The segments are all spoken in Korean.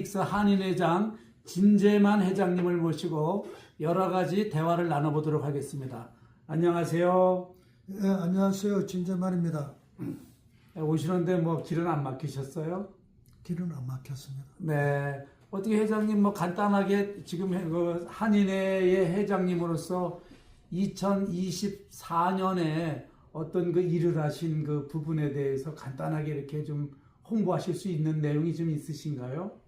피닉스 한인회장 진재만 회장님을 모시고 여러 가지 대화를 나눠보도록 하겠습니다. 안녕하세요. 네, 안녕하세요. 진재만입니다. 오시는데 뭐 길은 안 막히셨어요? 길은 안 막혔습니다. 네. 어떻게 회장님 뭐 간단하게 지금 그 한인회의 회장님으로서 2024년에 어떤 그 일을 하신 그 부분에 대해서 간단하게 이렇게 좀 홍보하실 수 있는 내용이 좀 있으신가요?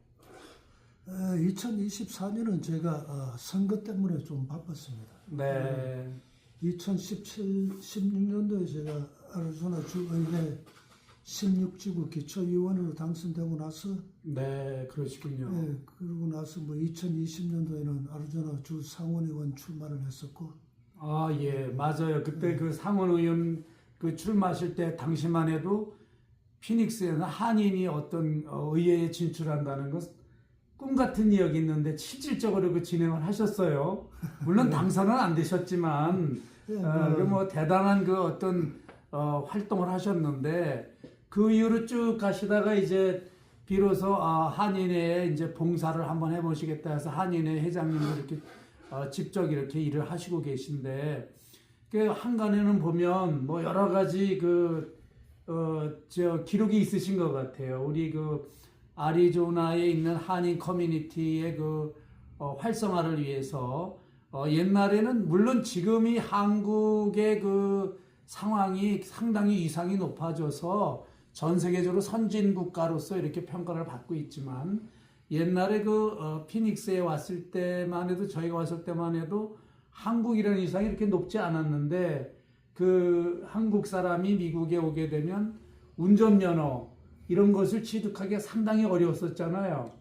2024년은 제가 선거 때문에 좀 바빴습니다. 네. 16년도에 제가 아리조나 주의회 16지구 기초의원으로 당선되고 나서 네, 그러시군요. 그러고 나서 뭐 2020년도에는 아리조나 주 상원의원 출마를 했었고. 아, 예, 맞아요. 그때 그 상원 의원 그 출마하실 때 당시만 해도 피닉스에는 한인이 어떤 의회에 진출한다는 것 꿈 같은 이야기 있는데 실질적으로 그 진행을 하셨어요. 물론 당선은 안 되셨지만 그 뭐 대단한 그 어떤 활동을 하셨는데 그 이후로 쭉 가시다가 이제 비로소 한인회에 이제 봉사를 한번 해보시겠다 해서 한인회 회장님도 이렇게 직접 이렇게 일을 하시고 계신데 그 한간에는 보면 뭐 여러 가지 저 기록이 있으신 것 같아요. 우리 그 아리조나에 있는 한인 커뮤니티의 그 활성화를 위해서 옛날에는 물론 지금이 한국의 그 상황이 상당히 위상이 높아져서 전 세계적으로 선진 국가로서 이렇게 평가를 받고 있지만 옛날에 그 피닉스에 왔을 때만 해도 저희가 왔을 때만 해도 한국이라는 위상이 이렇게 높지 않았는데 그 한국 사람이 미국에 오게 되면 운전면허 이런 것을 취득하기가 상당히 어려웠었잖아요.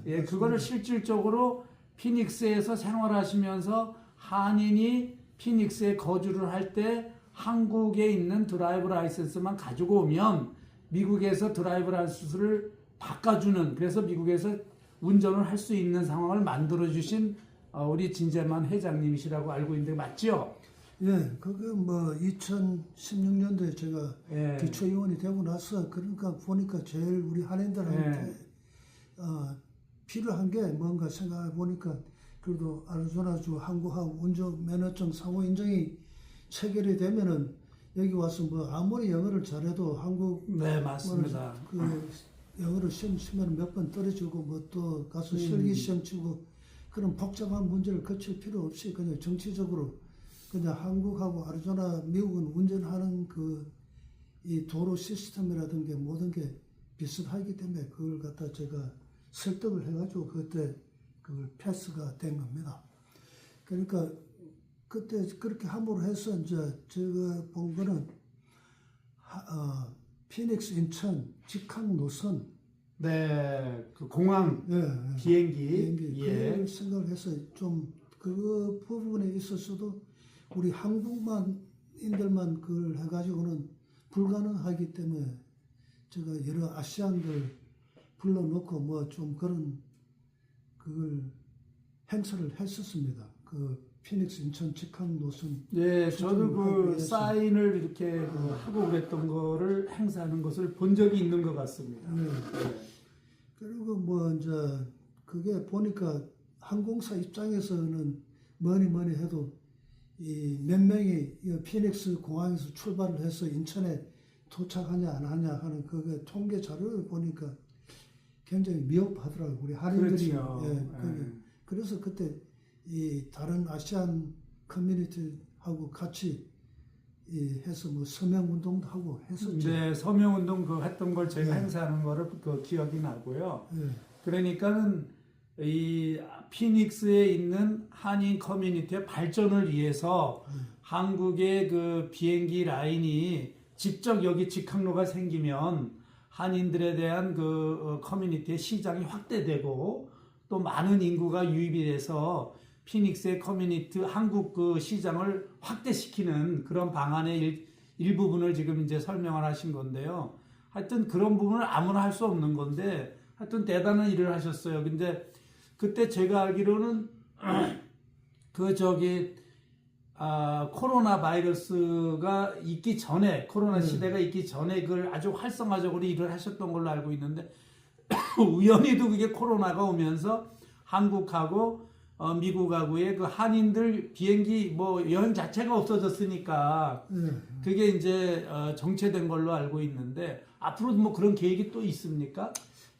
예, 그거를 실질적으로 피닉스에서 생활하시면서 한인이 피닉스에 거주를 할 때 한국에 있는 드라이브 라이센스만 가지고 오면 미국에서 드라이브 라이센스를 바꿔주는 그래서 미국에서 운전을 할 수 있는 상황을 만들어주신 우리 진재만 회장님이시라고 알고 있는데 맞죠? 예, 그게 뭐 2016년도에 제가 기초의원이 되고 나서 그러니까 보니까 제일 우리 한인들한테 필요한 게 뭔가 생각해 보니까 그래도 아리조나주 한국하고 운전면허증 상호 인정이 체결이 되면은 여기 와서 뭐 아무리 영어를 잘해도 한국 네 맞습니다. 그 영어를 시험 치면 몇 번 떨어지고 뭐 또 가서 실기 시험 치고 그런 복잡한 문제를 거칠 필요 없이 그냥 정치적으로 그냥 한국하고 아리조나 미국은 운전하는 이 도로 시스템이라든가 모든 게 비슷하기 때문에 그걸 갖다 제가 설득을 해가지고 그때 그걸 패스가 된 겁니다. 그러니까 그때 그렇게 함으로 해서 이제 제가 본 거는 피닉스 인천 직항 노선 네, 그 공항 비행기 그걸 생각을 해서 좀 그 부분에 있어서도 우리 한국만인들만 그걸 해가지고는 불가능하기 때문에 제가 여러 아시안들 불러놓고 뭐 좀 그런 그걸 행사를 했었습니다. 그 피닉스 인천 직항 노선. 네, 저도 그 사인을 이렇게 하고 그랬던 거를 행사하는 것을 본 적이 있는 것 같습니다. 네. 그리고 뭐 이제 그게 보니까 항공사 입장에서는 뭐니 해도 이 몇 명이 이 피닉스 공항에서 출발을 해서 인천에 도착하냐 안 하냐 하는 그게 통계 자료를 보니까 굉장히 미흡하더라고요. 우리 한인들이. 그렇죠. 그래서 그때 이 다른 아시안 커뮤니티하고 같이 해서 뭐 서명 운동도 하고 했었죠. 네, 서명 운동 했던 걸 제가 행사하는 거를 기억이 나고요. 그러니까는 이 피닉스에 있는 한인 커뮤니티의 발전을 위해서 한국의 그 비행기 라인이 직접 여기 직항로가 생기면 한인들에 대한 그 커뮤니티의 시장이 확대되고 또 많은 인구가 유입이 돼서 피닉스의 커뮤니티 한국 그 시장을 확대시키는 그런 방안의 일부분을 지금 이제 설명을 하신 건데요. 하여튼 그런 부분을 아무나 할 수 없는 건데 하여튼 대단한 일을 하셨어요. 근데 그때 제가 알기로는 코로나 바이러스가 있기 전에 코로나 시대가 있기 전에 그걸 아주 활성화적으로 일을 하셨던 걸로 알고 있는데 우연히도 그게 코로나가 오면서 한국하고 미국하고의 그 한인들 비행기 뭐 여행 자체가 없어졌으니까 예. 그게 이제 정체된 걸로 알고 있는데 앞으로 뭐 그런 계획이 또 있습니까?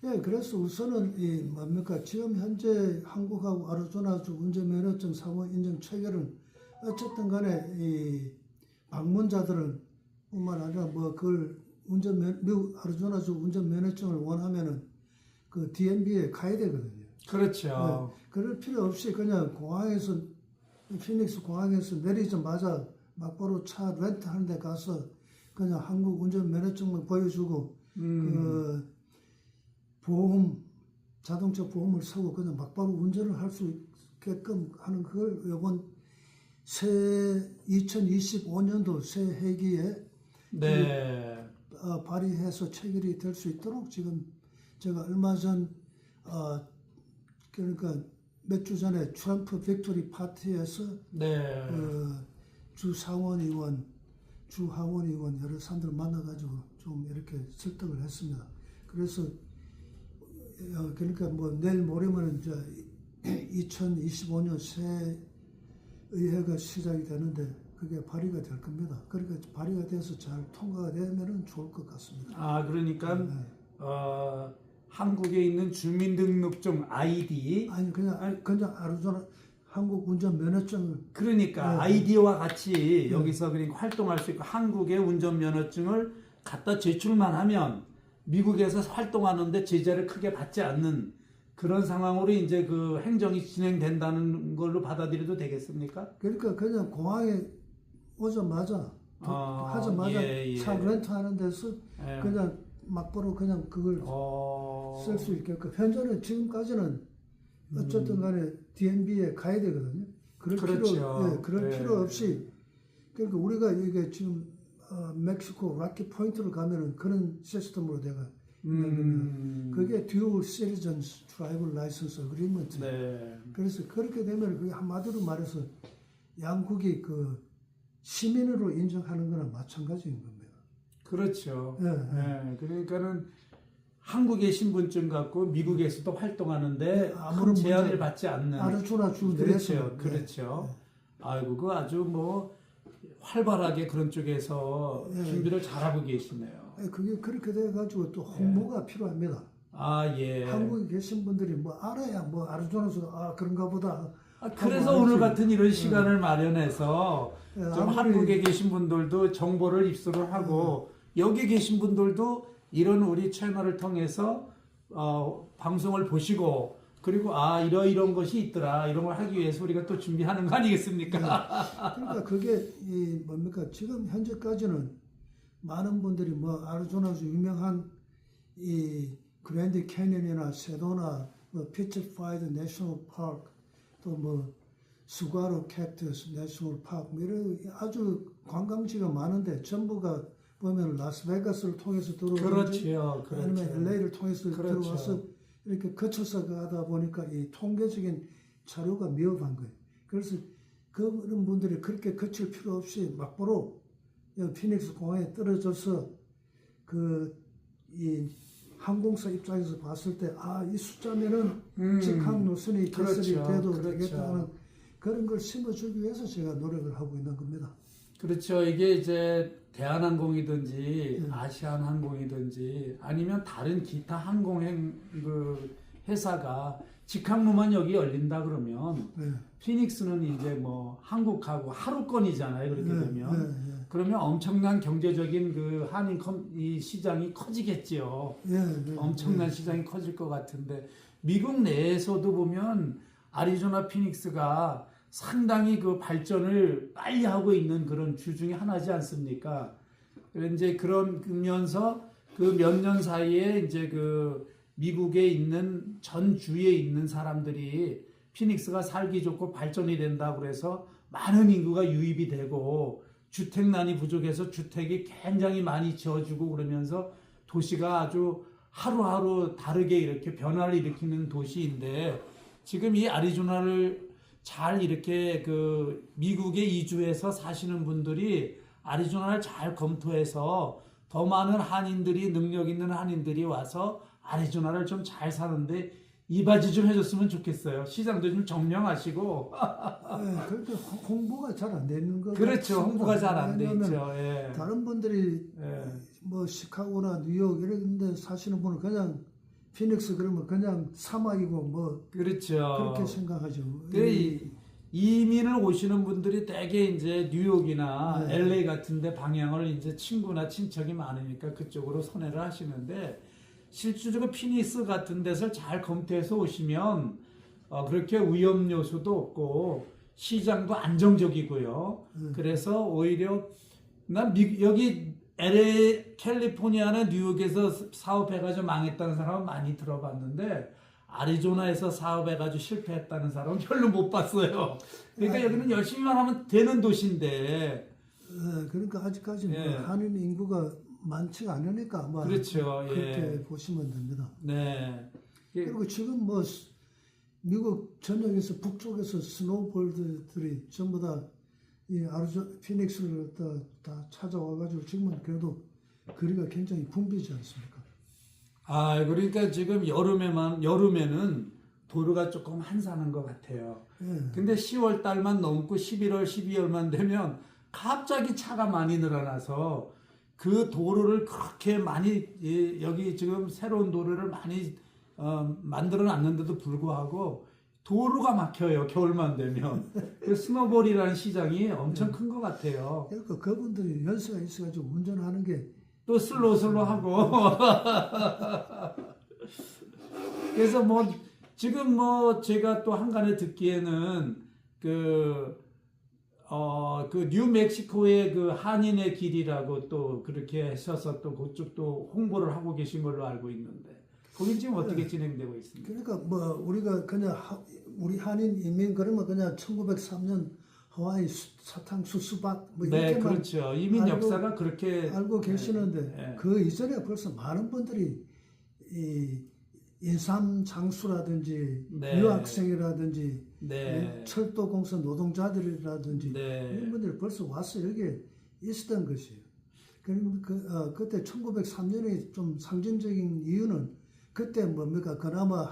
예, 그래서 우선은 이 뭡니까 지금 현재 한국하고 아리조나주 운전면허증 상호 인증 체결은 어쨌든 간에 이 방문자들은 뿐만 아니라 뭐 그걸 미국 아리조나주 운전면허증을 원하면은 그 DMV에 가야 되거든요. 그렇죠. 네, 그럴 필요 없이 그냥 공항에서 피닉스 공항에서 내리자마자 막바로 차 렌트하는 데 가서 그냥 한국 운전면허증만 보여주고 그 보험 자동차 보험을 사고 그냥 막바로 운전을 할 수 있게끔 하는 그걸 이번 새 2025년도 새 해기에 네. 발의해서 체결이 될 수 있도록 지금 제가 얼마 전 그러니까 몇 주 전에 트럼프 빅토리 파티에서 네. 주 상원 의원, 주 하원 의원 여러 사람들 만나가지고 좀 이렇게 설득을 했습니다. 그래서 그러니까 뭐 내일 모레면 이제 2025년 새 의회가 시작이 되는데 그게 발의가 될 겁니다. 그러니까 발의가 돼서 잘 통과가 되면은 좋을 것 같습니다. 아, 그러니까 네. 한국에 있는 주민등록증 아이디 아니 그냥 아리조나 한국 운전 면허증을 그러니까 네. 아이디와 같이 여기서 그러니까 활동할 수 있고 한국의 운전면허증을 갖다 제출만 하면 미국에서 활동하는데 제재를 크게 받지 않는 그런 상황으로 이제 그 행정이 진행된다는 걸로 받아들여도 되겠습니까? 그러니까 그냥 공항에 오자마자 하자마자 예. 차 렌트하는 데서 예. 그냥 막바로 그냥 그걸 쓸 수 있게끔 현재는 지금까지는 어쨌든 간에 DMV에 가야 되거든요. 그렇죠. 그럴 네. 필요 없이 그러니까 우리가 이게 지금 멕시코 라키 포인트를 가면은 그런 시스템으로 내가 그게 Dual Citizens Driver License Agreement. 네. 그래서 그렇게 되면 그게 한마디로 말해서 양국이 그 시민으로 인정하는 거나 마찬가지인 겁니다. 그렇죠. 예, 예. 그러니까는 한국의 신분증 갖고 미국에서도 활동하는데 아무런 큰 제한을 문제- 받지 않는. 아르조나 주 그렇죠. 내에서는 그렇죠. 아이고, 그 아주 뭐 활발하게 그런 쪽에서 준비를 잘하고 계시네요. 그게 그렇게 돼가지고 또 홍보가 필요합니다. 아, 예. 한국에 계신 분들이 뭐 알아야 뭐 아르조나에서 그런가 보다. 그래서 하고 오늘 알지. 같은 이런 시간을 마련해서 예, 좀 아무리- 한국에 계신 분들도 정보를 입수를 하고 여기 계신 분들도 이런 우리 채널을 통해서 방송을 보시고 그리고 이런 것이 있더라 이런 걸 하기 위해서 우리가 또 준비하는 거 아니겠습니까? 그러니까 그게 이 뭡니까 지금 현재까지는 많은 분들이 뭐 아리조나주 유명한 이 그랜드 캐니언이나 세도나 뭐 피처파이드 내셔널 파크 또 뭐 수가로 캡터스 내셔널 파크 뭐 이런 아주 관광지가 많은데 전부가 보면 라스베가스를 통해서 들어오는지 그렇죠. 아니면 LA를 통해서 그렇죠. 들어와서 이렇게 거쳐서 가다 보니까 이 통계적인 자료가 미흡한 거예요. 그래서 그런 분들이 그렇게 거칠 필요 없이 막바로 피닉스 공항에 떨어져서 이 항공사 입장에서 봤을 때 이 숫자면은 직항 노선이 개설이 그렇죠. 돼도 그렇죠. 되겠다는 그런 걸 심어주기 위해서 제가 노력을 하고 있는 겁니다. 그렇죠. 이게 이제 대한항공이든지 아시아나항공이든지 아니면 다른 기타 항공행 그 회사가 직항로만 여기 열린다 그러면 네. 피닉스는 이제 뭐 한국하고 하루권이잖아요. 그렇게 되면 네. 그러면 엄청난 경제적인 그 이 시장이 커지겠지요. 엄청난 시장이 커질 것 같은데 미국 내에서도 보면 아리조나 피닉스가 상당히 그 발전을 빨리 하고 있는 그런 주 중에 하나지 않습니까? 이제 그러면서 그 몇 년 사이에 이제 그 미국에 있는 전 주에 있는 사람들이 피닉스가 살기 좋고 발전이 된다고 그래서 많은 인구가 유입이 되고 주택난이 부족해서 주택이 굉장히 많이 지어주고 그러면서 도시가 아주 하루하루 다르게 이렇게 변화를 일으키는 도시인데 지금 이 아리조나를 잘 이렇게 그 미국에 이주해서 사시는 분들이 아리조나를 잘 검토해서 더 많은 한인들이 능력 있는 한인들이 와서 아리조나를 좀 잘 사는데 이바지 좀 해줬으면 좋겠어요. 시장도 좀 점령하시고. 그렇게 홍보가 잘 안 되는 거 그렇죠. 홍보가 잘 안 돼 왜냐하면 있죠. 예. 다른 분들이 예. 뭐 시카고나 뉴욕 이런 데 사시는 분은 그냥 피닉스 그러면 그냥 사막이고 뭐 그렇죠. 그렇게 생각하죠. 이민을 오시는 분들이 대개 이제 뉴욕이나 네. LA 같은데 방향을 이제 친구나 친척이 많으니까 그쪽으로 선회를 하시는데 실질적으로 피닉스 같은 데서 잘 검토해서 오시면 그렇게 위험 요소도 없고 시장도 안정적이고요. 그래서 오히려 난 여기 LA 캘리포니아나 뉴욕에서 사업해가지고 망했다는 사람은 많이 들어봤는데 아리조나에서 사업해가지고 실패했다는 사람은 별로 못 봤어요. 그러니까 여기는 열심히만 하면 되는 도시인데. 그러니까 아직까지 예. 뭐 한인 인구가 많지가 않으니까 아마 그렇죠. 그렇게 예. 보시면 됩니다. 네. 그리고 지금 뭐 미국 전역에서 북쪽에서 스노우볼들이 전부 다 이 피닉스를 다 찾아와가지고 지금은 그래도 거리가 굉장히 붐비지 않습니까? 아, 그러니까 지금 여름에는 도로가 조금 한산한 것 같아요. 예. 근데 10월 달만 넘고 11월, 12월만 되면 갑자기 차가 많이 늘어나서 그 도로를 그렇게 많이 여기 지금 새로운 도로를 많이 만들어 놨는데도 불구하고 도로가 막혀요. 겨울만 되면. 그 스노볼이라는 시장이 엄청 큰 것 같아요. 그러니까 그분들이 연세가 있어가지고 운전하는 게 또 슬로우 하고. 그래서 뭐 지금 뭐 제가 또 한간에 듣기에는 그 뉴멕시코의 그 한인의 길이라고 또 그렇게 하셔서 또 그쪽도 홍보를 하고 계신 걸로 알고 있는데 거긴 지금 어떻게 진행되고 있습니까? 그러니까 뭐 우리가 그냥 우리 한인 이민 그러면 그냥 1903년 하와이 사탕수 수박 뭐 네, 이렇게만 그렇죠. 이민 역사가 그렇게 알고 계시는데 네. 그 이전에 벌써 많은 분들이 이 인삼 장수라든지 네. 유학생이라든지 네. 철도공사 노동자들이라든지 네. 이런 분들이 벌써 와서 여기에 있었던 것이에요. 그때 1903년이 좀 상징적인 이유는 그때 뭡니까 그나마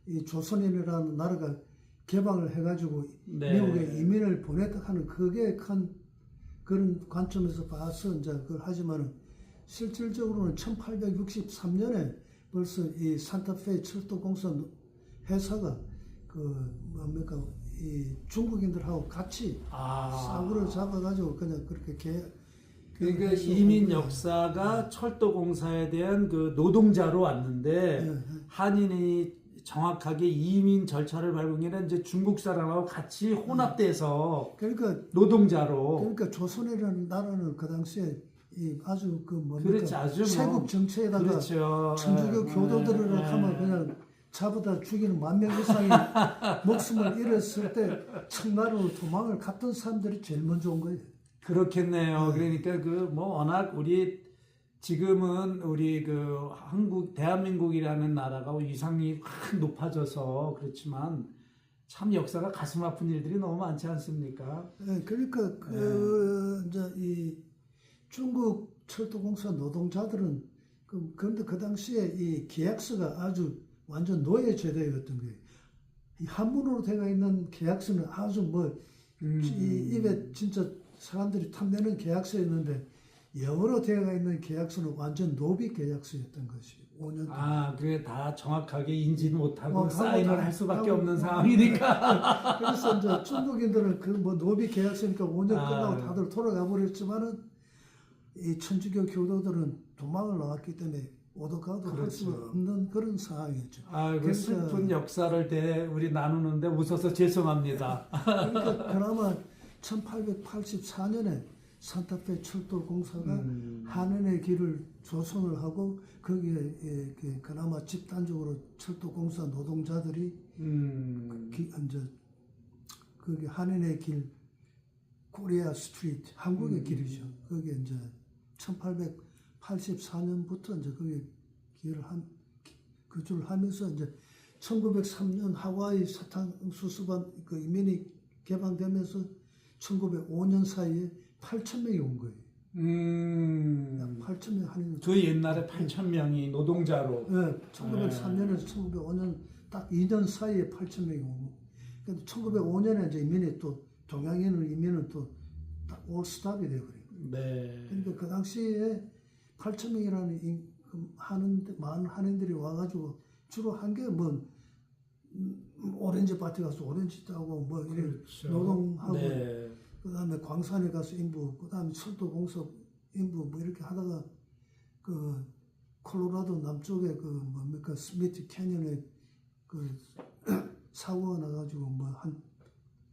이 조선인이라는 나라가 개방을 해가지고 네. 미국에 이민을 보냈다 하는 그게 큰 그런 관점에서 봐서 이제 그걸 하지만은 실질적으로는 1863년에 벌써 이 산타페 철도공사 회사가 그 뭡니까 이 중국인들하고 같이 싸구려 잡아가지고 그냥 그렇게 그러니까 이민 역사가 철도공사에 대한 그 노동자로 왔는데 한인이 정확하게 이민 절차를 밟은 게 이제 중국 사람하고 같이 혼합돼서 그러니까 노동자로. 그러니까 조선이라는 나라는 그 당시에 이 아주 그 뭡니까 그렇지, 아주 뭐, 세국 정치에다가 그렇죠. 천주교 교도들을 하면 그냥 잡아다 죽이는 10,000명 이상이 목숨을 잃었을 때 청나라로 도망을 갔던 사람들이 제일 먼저 온 거예요. 그렇겠네요. 그러니까 그 뭐 워낙 우리 지금은 우리 그 대한민국이라는 나라가 위상이 확 높아져서 그렇지만 참 역사가 가슴 아픈 일들이 너무 많지 않습니까? 네, 그러니까 이제 이 중국 철도공사 노동자들은 그런데 그 당시에 이 계약서가 아주 완전 노예 제도였던 거예요. 이 한문으로 되어 있는 계약서는 아주 뭐 이 입에 진짜 사람들이 탐내는 계약서였는데 영어로 되어 있는 계약서는 완전 노비 계약서였던 것이 5년 동안. 그게 다 정확하게 인지 못하고 하고 사인을 할 수밖에 없는 상황이니까. 그래서 이제 중국인들은 그 뭐 노비 계약서니까 5년 끝나고 다들 돌아가 버렸지만은 이 천주교 교도들은 도망을 나왔기 때문에 오도가도 할 수 없는 그런 상황이었죠. 그 슬픈 역사를 우리 나누는데 웃어서 죄송합니다. 그러니까 그나마 1884년에 산타페 철도공사가 한인의 길을 조성을 하고 거기에 그나마 집단적으로 철도공사 노동자들이 이제 거기 한인의 길 코리아 스트리트 한국의 길이죠. 거기에 이제 1884년부터 이제 거기 거주를 하면서 이제 1903년 하와이 사탕수수관 이민이 개방되면서 1905년 사이에 8,000명이 온 거예요. 8천 명 한인. 그 옛날에 8천 명이 노동자로. 네, 1903년에서 1905년 딱 2년 사이에 8천 명이 오고. 근데 1905년에 이제 이민이 또 동양인을 이민은 또 딱 올스탑이 돼버린 거예요. 네. 그러니까 그 당시에 8천 명이라는 하는데 많은 한인들이 와가지고 주로 한 게 뭐 오렌지 밭에 가서 오렌지 따고 뭐 이래 그렇죠. 노동하고 네. 그다음에 광산에 가서 인부 그다음에 철도 공사 인부 뭐 이렇게 하다가 그 콜로라도 남쪽에 그 뭡니까 스미트 캐년에 그 사고가 나가지고 뭐 한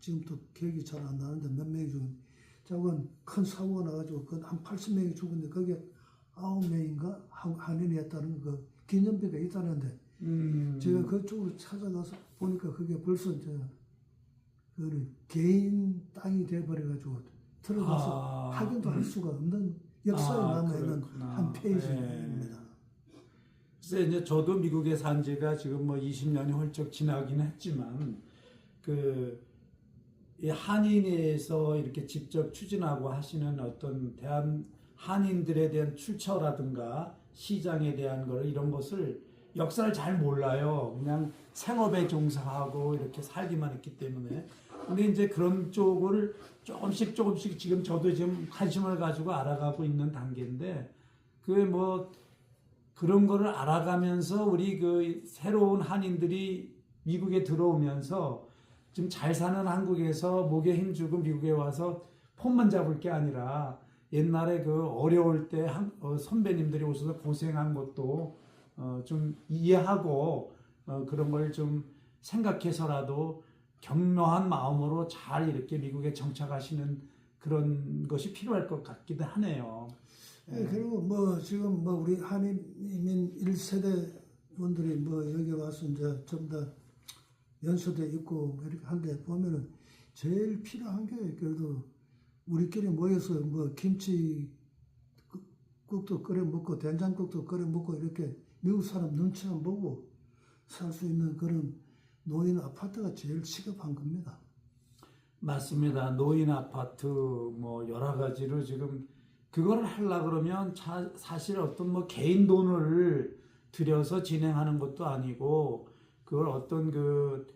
지금 또 기억이 잘 안 나는데 몇 명이 죽은 저건 큰 사고가 나가지고 그 한 80명이 죽었는데 거기에 9명인가 한인이었다는 그 기념비가 있다는데 제가 그쪽으로 찾아가서 보니까 그게 벌써 그 개인 땅이 돼버려가지고 들어가서 확인도 할 수가 없는 역사에 남아있는 그렇구나. 한 페이지입니다. 글쎄 이제 저도 미국에 산 지가 지금 뭐 20년이 훌쩍 지나긴 했지만 이 한인에서 이렇게 직접 추진하고 하시는 어떤 대한 한인들에 대한 출처라든가 시장에 대한 거를 이런 것을 역사를 잘 몰라요. 그냥 생업에 종사하고 이렇게 살기만 했기 때문에. 근데 이제 그런 쪽을 조금씩 지금 저도 지금 관심을 가지고 알아가고 있는 단계인데 그런 거를 알아가면서 우리 그 새로운 한인들이 미국에 들어오면서 좀 잘 사는 한국에서 목에 힘주고 미국에 와서 폰만 잡을 게 아니라 옛날에 그 어려울 때 선배님들이 오셔서 고생한 것도 좀 이해하고 그런 걸 좀 생각해서라도 격려한 마음으로 잘 이렇게 미국에 정착하시는 그런 것이 필요할 것 같기도 하네요. 네, 그리고 뭐 지금 뭐 우리 한인민 1세대 분들이 뭐 여기 와서 이제 전부 다 연수대 있고 이렇게 한데 보면은 제일 필요한 게 그래도 우리끼리 모여서 뭐 김치국도 끓여 먹고 된장국도 끓여 먹고 이렇게 미국 사람 눈치 안 보고 살 수 있는 그런 노인 아파트가 제일 시급한 겁니다. 맞습니다. 노인 아파트 뭐 여러 가지로 지금 그걸 하려 그러면 사실 어떤 뭐 개인 돈을 들여서 진행하는 것도 아니고 그걸 어떤 그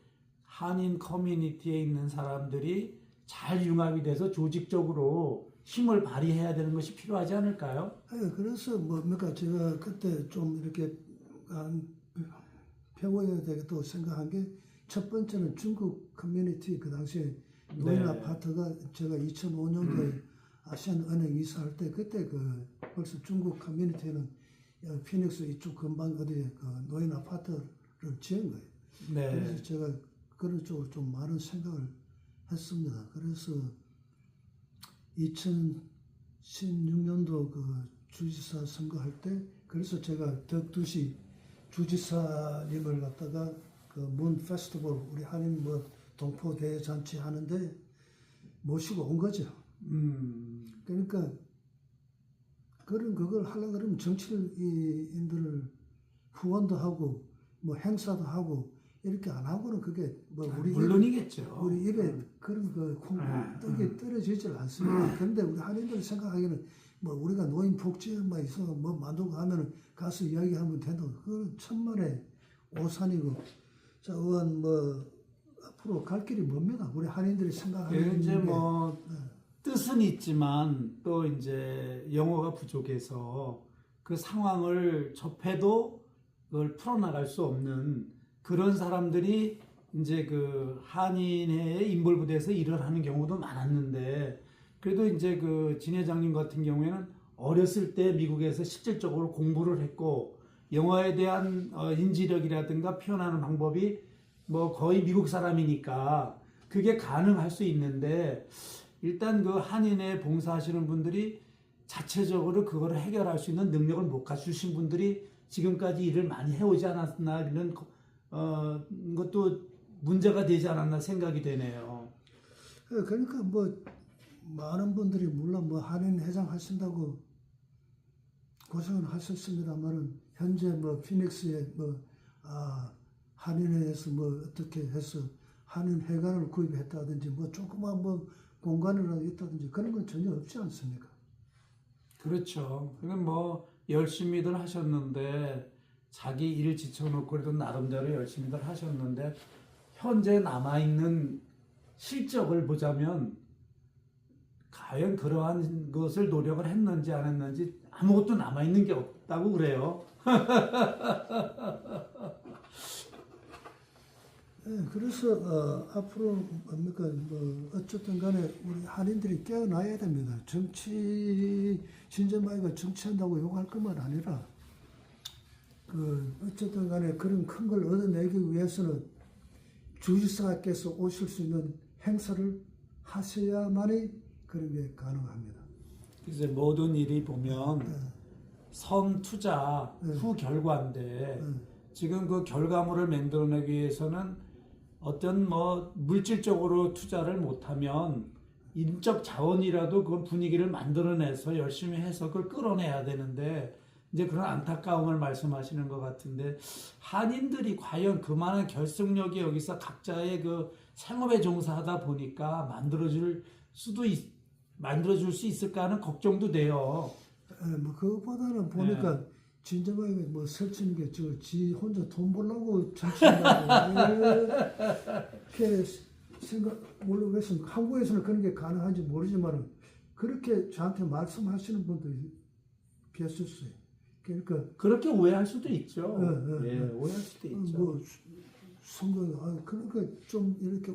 한인 커뮤니티에 있는 사람들이 잘 융합이 돼서 조직적으로 힘을 발휘해야 되는 것이 필요하지 않을까요? 네, 그래서 뭡니까 제가 그때 좀 이렇게 배워야 되겠다고 생각한 게 첫 번째는 중국 커뮤니티 그 당시에 노인 네. 아파트가 제가 2005년도에 아시안은행 이사할 때 그때 그 벌써 중국 커뮤니티는 피닉스 이쪽 근방 어디에 그 노인 아파트를 지은 거예요. 네. 그래서 제가 그런 쪽으로 좀 많은 생각을 했습니다. 그래서 2016년도 그 주지사 선거할 때 그래서 제가 덕두시 주지사님을 갖다가 그 문 페스티벌 우리 한인 뭐 동포 대잔치 하는데 모시고 온 거죠. 그러니까 그걸 하려고 그러면 정치인들을 후원도 하고 뭐 행사도 하고 이렇게 안 하고는 그게 뭐 물론이겠죠. 우리 입에 그런 그 떡이 떨어지질 않습니다. 그런데 우리 한인들 생각하기에는 뭐 우리가 노인 복지만 있어 뭐 만들고 하면은 가서 이야기하면 된다고 그건 천만의 오산이고 자 의원 뭐 앞으로 갈 길이 멉니다. 우리 한인들이 생각하는 이제 뭐 뜻은 있지만 또 이제 영어가 부족해서 그 상황을 접해도 그걸 풀어나갈 수 없는 그런 사람들이 이제 그 한인회의 인볼브돼서 일을 하는 경우도 많았는데 그래도 이제 그 진 회장님 같은 경우에는 어렸을 때 미국에서 실질적으로 공부를 했고 영어에 대한 인지력이라든가 표현하는 방법이 뭐 거의 미국 사람이니까 그게 가능할 수 있는데 일단 그 한인회 봉사하시는 분들이 자체적으로 그거를 해결할 수 있는 능력을 못 갖추신 분들이 지금까지 일을 많이 해오지 않았나 이런 것도 문제가 되지 않았나 생각이 되네요. 그러니까 뭐 많은 분들이 물론 뭐 한인 회장 하신다고 고생을 하셨습니다만은 현재 뭐 피닉스에 한인회에서 뭐 어떻게 해서 한인 회관을 구입했다든지 뭐 조그만 뭐 공간이라도 있다든지 그런 건 전혀 없지 않습니까? 그렇죠. 그건 뭐 열심히들 하셨는데 자기 일 지쳐놓고 그래도 나름대로 열심히들 하셨는데 현재 남아있는 실적을 보자면 과연 그러한 것을 노력을 했는지 안 했는지 아무것도 남아있는 게 없다고 그래요. 예, 그래서 앞으로 뭡니까 뭐 어쨌든 간에 우리 한인들이 깨어나야 됩니다. 정치 진저마이가 정치한다고 욕할 것만 아니라 그 어쨌든 간에 그런 큰 걸 얻어내기 위해서는 주지사께서 오실 수 있는 행사를 하셔야만이 그런 게 가능합니다. 이제 모든 일이 보면 선 투자 후 결과인데 지금 그 결과물을 만들어내기 위해서는 어떤 뭐 물질적으로 투자를 못하면 인적 자원이라도 그 분위기를 만들어내서 열심히 해서 그걸 끌어내야 되는데 이제 그런 안타까움을 말씀하시는 것 같은데 한인들이 과연 그만한 결속력이 여기서 각자의 그 생업에 종사하다 보니까 만들어줄 수 있을까 하는 걱정도 돼요. 뭐 그것보다는 보니까 진정하게 뭐 설치는 게 지 혼자 돈 벌려고 정치한다고 이렇게 생각 모르겠어요. 한국에서는 그런 게 가능한지 모르지만 그렇게 저한테 말씀하시는 분들이 계셨어요. 그러니까 그렇게 오해할 수도 있죠. 오해할 수도 있죠. 뭐 선거 그러니까 좀 이렇게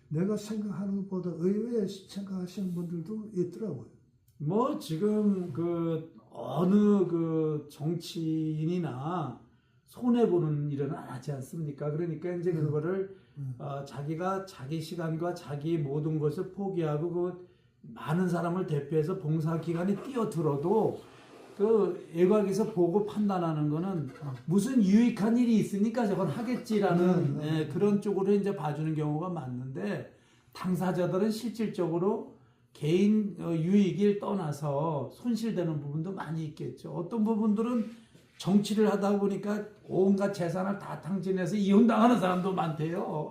내가 생각하는 것보다 의외에 생각하시는 분들도 있더라고요. 뭐 지금 그 어느 그 정치인이나 손해 보는 일은 안 하지 않습니까? 그러니까 이제 그거를 자기가 자기 시간과 자기 모든 것을 포기하고 그 많은 사람을 대표해서 봉사 기관에 뛰어들어도 그 외곽에서 보고 판단하는 거는 무슨 유익한 일이 있으니까 저건 하겠지라는 그런 쪽으로 이제 봐주는 경우가 많은데 당사자들은 실질적으로 개인 유익을 떠나서 손실되는 부분도 많이 있겠죠. 어떤 부분들은 정치를 하다 보니까 온갖 재산을 다 탕진해서 이혼당하는 사람도 많대요.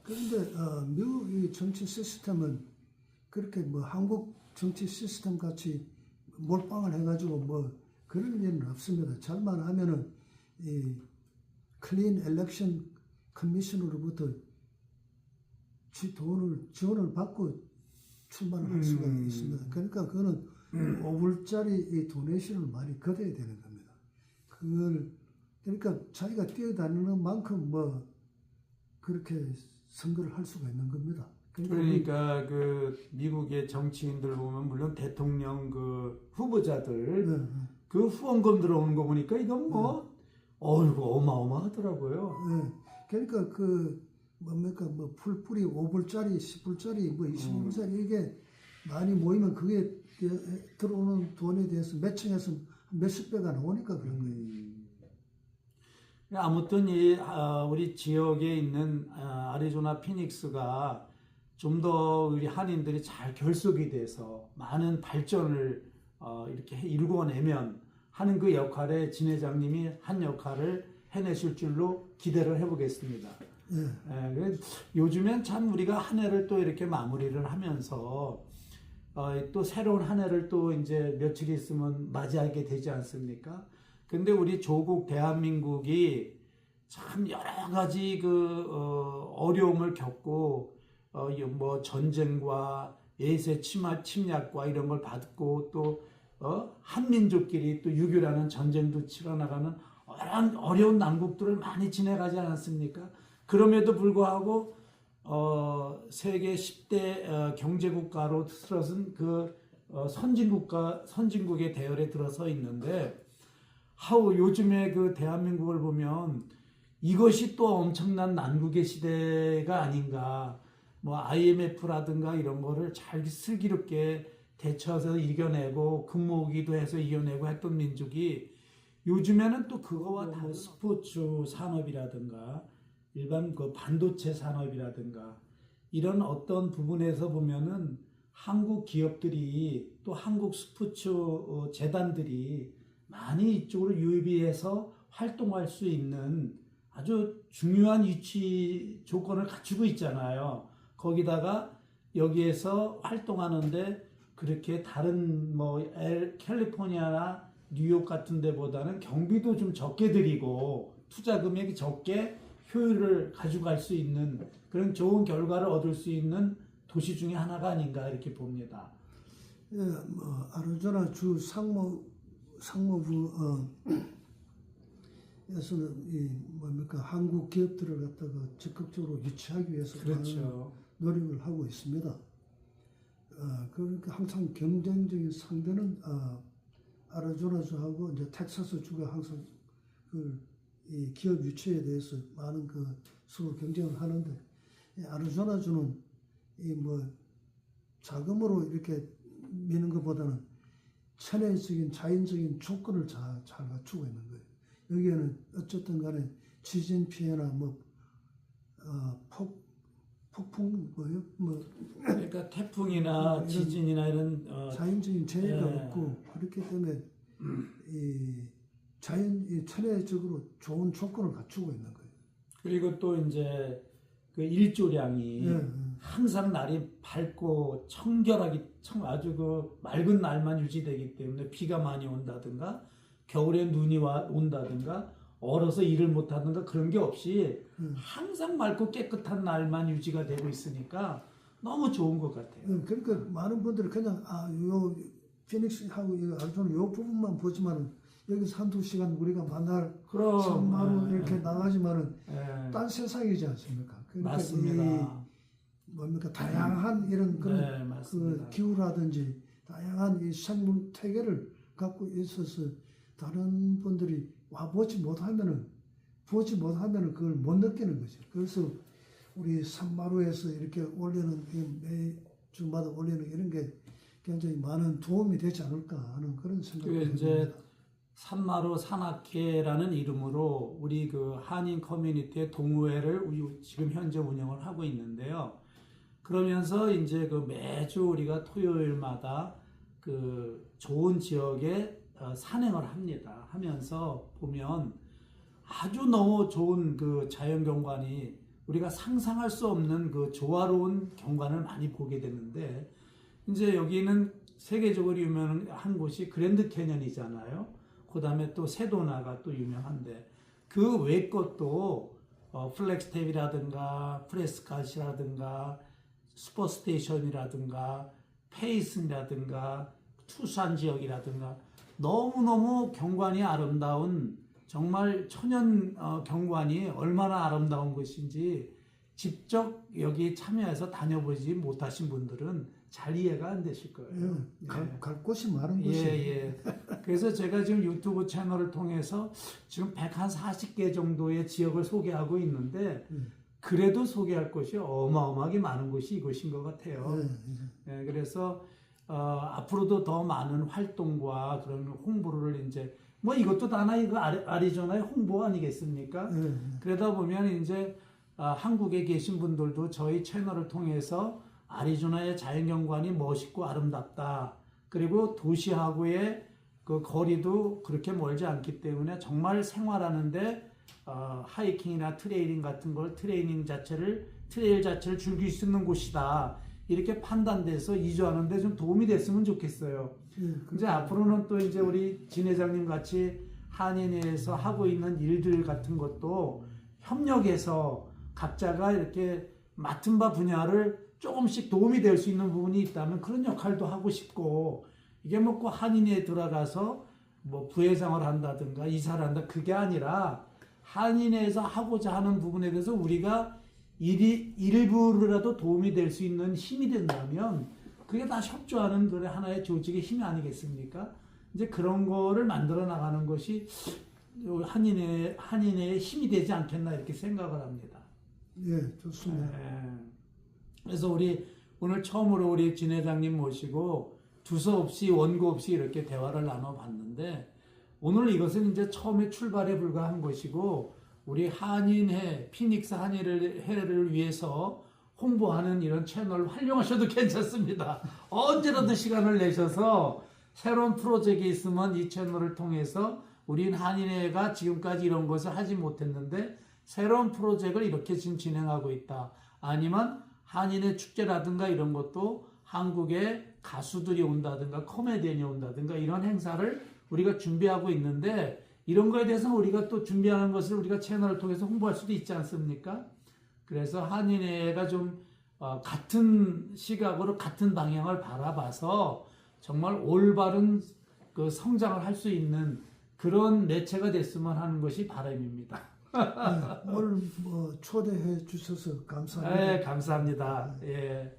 그런데 미국의 정치 시스템은 그렇게 뭐 한국 정치 시스템 같이 몰빵을 해가지고 뭐 그런 일은 없습니다. 잘만 하면은 이 클린 엘렉션 커미션으로부터 지원을 받고 출마를 할 수가 있습니다. 그러니까 그거는 5불짜리 이 도네이션을 많이 걷어야 되는 겁니다. 그걸 그러니까 자기가 뛰어다니는 만큼 뭐 그렇게 선거를 할 수가 있는 겁니다. 그러니까 그 미국의 정치인들 보면 물론 대통령 그 후보자들 그 후원금 들어오는 거 보니까 이건 뭐 어이구 어마어마하더라고요. 그러니까 그 뭡니까 뭐 풀뿌리 5불짜리 10불짜리 뭐 25불짜리 이게 많이 모이면 그게 들어오는 돈에 대해서 매칭해서 몇십 배가 나오니까 그런 거예요. 아무튼 우리 지역에 있는 아리조나 피닉스가 좀 더 우리 한인들이 잘 결속이 돼서 많은 발전을 이렇게 이루어내면 하는 그 역할에 진 회장님이 한 역할을 해내실 줄로 기대를 해보겠습니다. 요즘엔 참 우리가 한 해를 또 이렇게 마무리를 하면서 또 새로운 한 해를 또 이제 며칠 있으면 맞이하게 되지 않습니까? 근데 우리 조국 대한민국이 참 여러 가지 그 어려움을 겪고 뭐 전쟁과 외세 침략과 이런 걸 받고 또 한민족끼리 또 유교라는 전쟁도 치러나가는 어려운 난국들을 많이 지내가지 않았습니까? 그럼에도 불구하고 세계 10대 경제국가로 들어선 그 선진국의 대열에 들어서 있는데 요즘에 그 대한민국을 보면 이것이 또 엄청난 난국의 시대가 아닌가. 뭐 IMF라든가 이런 거를 잘 슬기롭게 대처해서 이겨내고 근무기도 해서 이겨내고 했던 민족이 요즘에는 또 그거와 다른 스포츠 산업이라든가 일반 그 반도체 산업이라든가 이런 어떤 부분에서 보면은 한국 기업들이 또 한국 스포츠 재단들이 많이 이쪽으로 유입해서 활동할 수 있는 아주 중요한 위치 조건을 갖추고 있잖아요. 거기다가 여기에서 활동하는데 그렇게 다른 뭐 캘리포니아나 뉴욕 같은 데보다는 경비도 좀 적게 들이고 투자 금액이 적게 효율을 가져갈 수 있는 그런 좋은 결과를 얻을 수 있는 도시 중에 하나가 아닌가 이렇게 봅니다. 예, 뭐 아리조나 주 상무부에서는 이 뭡니까 한국 기업들을 갖다가 적극적으로 유치하기 위해서 그렇죠. 많은 노력을 하고 있습니다. 그러니까 항상 경쟁적인 상대는 아리조나주하고 이제 텍사스주가 항상 이 기업 유치에 대해서 많은 서로 경쟁을 하는데 이 아리조나주는 이 뭐 자금으로 이렇게 미는 것보다는 천혜적인 자연적인 조건을 잘 갖추고 있는 거예요. 여기에는 어쨌든 간에 지진 피해나 폭풍 그러니까 태풍이나 지진이나 이런 자연적인 재해가 예. 없고 그렇기 때문에 이 천혜적으로 좋은 조건을 갖추고 있는 거예요. 그리고 또 이제 그 일조량이 예, 항상 날이 밝고 청결하기 아주 그 맑은 날만 유지되기 때문에 비가 많이 온다든가 겨울에 눈이 온다든가 얼어서 일을 못하든가 그런 게 없이 항상 맑고 깨끗한 날만 유지가 되고 있으니까 너무 좋은 것 같아요. 그러니까 많은 분들이 그냥 요 피닉스하고 이 아리조나 요 부분만 보지만은 여기서 한두 시간 우리가 만날 그럼 산마루 이렇게 나가지만은 예. 딴 세상이지 않습니까? 그러니까 맞습니다. 뭡니까 다양한 이런 그런 네, 맞습니다. 기후라든지 다양한 이 생물 태계를 갖고 있어서 다른 분들이 보지 못하면은 그걸 못 느끼는 거죠. 그래서 우리 산마루에서 이렇게 올리는 매주마다 올리는 이런 게 굉장히 많은 도움이 되지 않을까 하는 그런 생각이 그 이제 듭니다. 산마루 산악회라는 이름으로 우리 그 한인 커뮤니티의 동호회를 지금 현재 운영을 하고 있는데요. 그러면서 이제 그 매주 우리가 토요일마다 그 좋은 지역에 산행을 합니다. 하면서 보면 아주 너무 좋은 그 자연 경관이 우리가 상상할 수 없는 그 조화로운 경관을 많이 보게 되는데 이제 여기는 세계적으로 유명한 곳이 그랜드 캐년이잖아요. 그 다음에 또 세도나가 또 유명한데 그 외 것도 플렉스텝이라든가 프레스캇이라든가 슈퍼스테이션이라든가 페이슨이라든가 투산 지역이라든가 너무너무 경관이 아름다운 정말 천연 경관이 얼마나 아름다운 것인지 직접 여기 참여해서 다녀보지 못하신 분들은 잘 이해가 안 되실 거예요. 갈 곳이 많은 예, 곳이에요. 예. 그래서 제가 지금 유튜브 채널을 통해서 지금 140개 정도의 지역을 소개하고 있는데 그래도 소개할 곳이 어마어마하게 많은 곳이 이곳인 것 같아요. 예, 그래서 앞으로도 더 많은 활동과 그런 홍보를 이제 뭐 이것도 다나 이거 아리조나의 홍보 아니겠습니까? 그러다 보면 이제 한국에 계신 분들도 저희 채널을 통해서 아리조나의 자연경관이 멋있고 아름답다. 그리고 도시하고의 그 거리도 그렇게 멀지 않기 때문에 정말 생활하는데 하이킹이나 트레이닝 같은 걸 트레일 자체를 즐길 수 있는 곳이다. 이렇게 판단돼서 이주하는데 좀 도움이 됐으면 좋겠어요. 이제 앞으로는 또 이제 우리 진 회장님 같이 한인회에서 하고 있는 일들 같은 것도 협력해서 각자가 이렇게 맡은 바 분야를 조금씩 도움이 될 수 있는 부분이 있다면 그런 역할도 하고 싶고 이게 뭐 꼭 한인회에 들어가서 뭐 부회장을 한다든가 이사를 한다 그게 아니라 한인회에서 하고자 하는 부분에 대해서 우리가 일부라도 도움이 될 수 있는 힘이 된다면 그게 다 협조하는 그런 하나의 조직의 힘이 아니겠습니까? 이제 그런 거를 만들어 나가는 것이 한인회의 힘이 되지 않겠나 이렇게 생각을 합니다. 예, 좋습니다. 그래서 우리 오늘 처음으로 우리 진 회장님 모시고 두서 없이 원고 없이 이렇게 대화를 나눠봤는데 오늘 이것은 이제 처음에 출발에 불과한 것이고 우리 한인회, 피닉스 한인회를 위해서 홍보하는 이런 채널을 활용하셔도 괜찮습니다. 언제라도 시간을 내셔서 새로운 프로젝트가 있으면 이 채널을 통해서 우린 한인회가 지금까지 이런 것을 하지 못했는데 새로운 프로젝트를 이렇게 지금 진행하고 있다. 아니면 한인회 축제라든가 이런 것도 한국의 가수들이 온다든가 코미디언이 온다든가 이런 행사를 우리가 준비하고 있는데 이런 거에 대해서 우리가 또 준비하는 것을 우리가 채널을 통해서 홍보할 수도 있지 않습니까? 그래서 한인회가 좀 같은 시각으로 같은 방향을 바라봐서 정말 올바른 그 성장을 할 수 있는 그런 매체가 됐으면 하는 것이 바람입니다. 오늘 뭐 초대해 주셔서 감사합니다. 네, 감사합니다. 예.